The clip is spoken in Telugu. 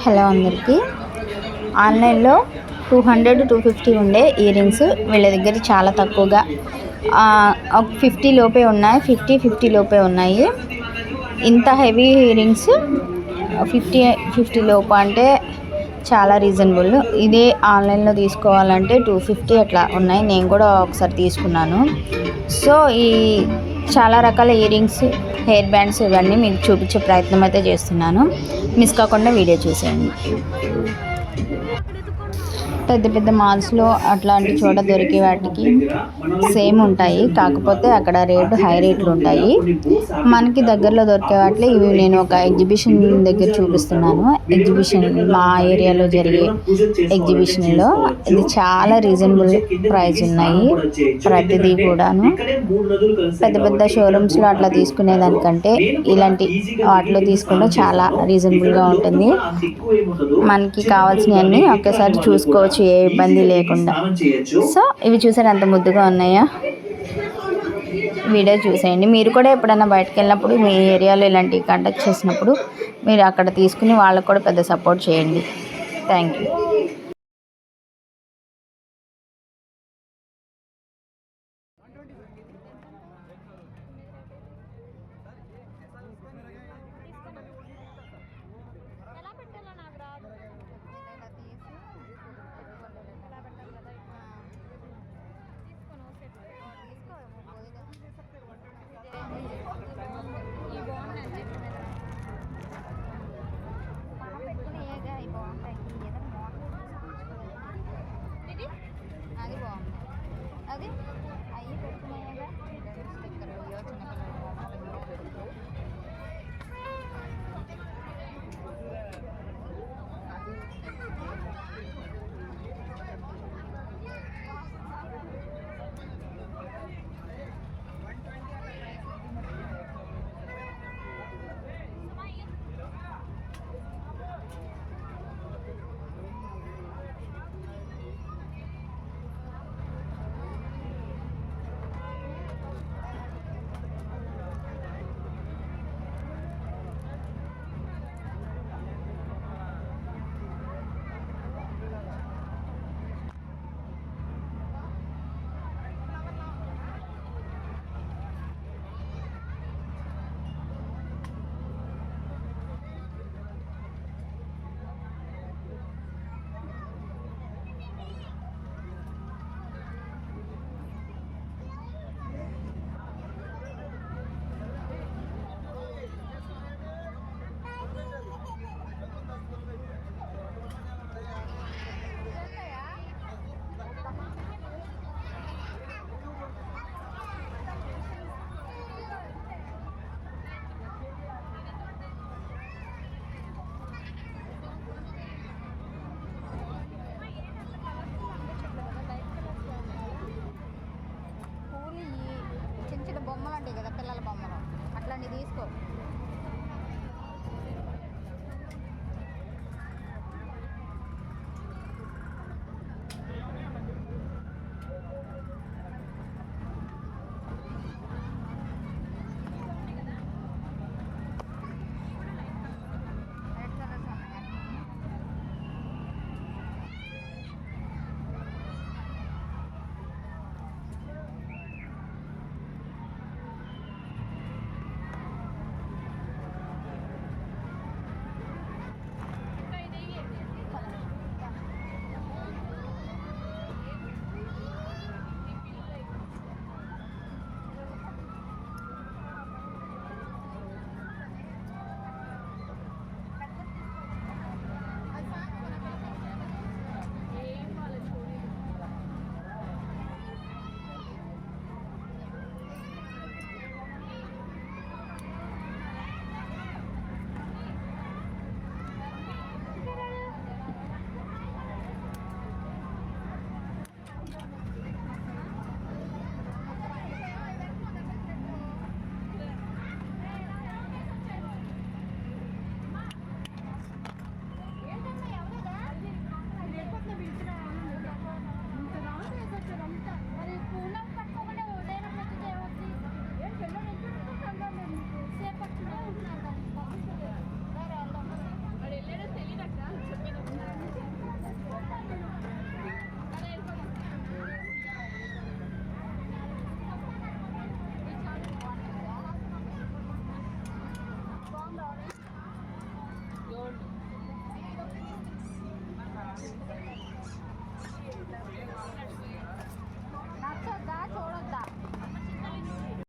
హలో అందరికీ. ఆన్లైన్లో 200-250 ఉండే ఇయర్ రింగ్స్ వీళ్ళ దగ్గర చాలా తక్కువగా 50 లోపే ఉన్నాయి. 50 లోపే ఉన్నాయి. ఇంత హెవీ ఇయర్ రింగ్స్ 50 లోపు అంటే చాలా రీజనబుల్. ఇదే ఆన్లైన్లో తీసుకోవాలంటే 250 అట్లా ఉన్నాయి. నేను కూడా ఒకసారి తీసుకున్నాను. సో ఈ చాలా రకాల ఇయర్ రింగ్స్, హెయిర్ బ్యాండ్స్ ఇవన్నీ మీకు చూపించే ప్రయత్నం అయితే చేస్తున్నాను. మిస్ కాకుండా వీడియో చూసేయండి. పెద్ద పెద్ద మాల్స్లో అట్లాంటి చోట దొరికే వాటికి సేమ్ ఉంటాయి, కాకపోతే అక్కడ హై రేట్లు ఉంటాయి. మనకి దగ్గరలో దొరికే వాటిలో ఇవి నేను ఒక ఎగ్జిబిషన్ దగ్గర చూపిస్తున్నాను. ఎగ్జిబిషన్ మా ఏరియాలో జరిగే ఎగ్జిబిషన్లో ఇది చాలా రీజనబుల్ ప్రైస్ ఉన్నాయి. ప్రతిదీ కూడాను పెద్ద పెద్ద షోరూమ్స్లో అట్లా తీసుకునేదానికంటే ఇలాంటి వాటిలో తీసుకుంటే చాలా రీజనబుల్గా ఉంటుంది. మనకి కావాల్సినవన్నీ ఒకేసారి చూసుకోవచ్చు, ఏ ఇబ్బంది లేకుండా. సో ఇవి చూసారు ఎంత ముద్దుగా ఉన్నాయో. వీడియో చూసేయండి. మీరు కూడా ఎప్పుడైనా బయటకు వెళ్ళినప్పుడు మీ ఏరియాలో ఇలాంటివి కండక్ట్ చేసినప్పుడు మీరు అక్కడ తీసుకుని వాళ్ళకు కూడా పెద్ద సపోర్ట్ చేయండి. Thank you.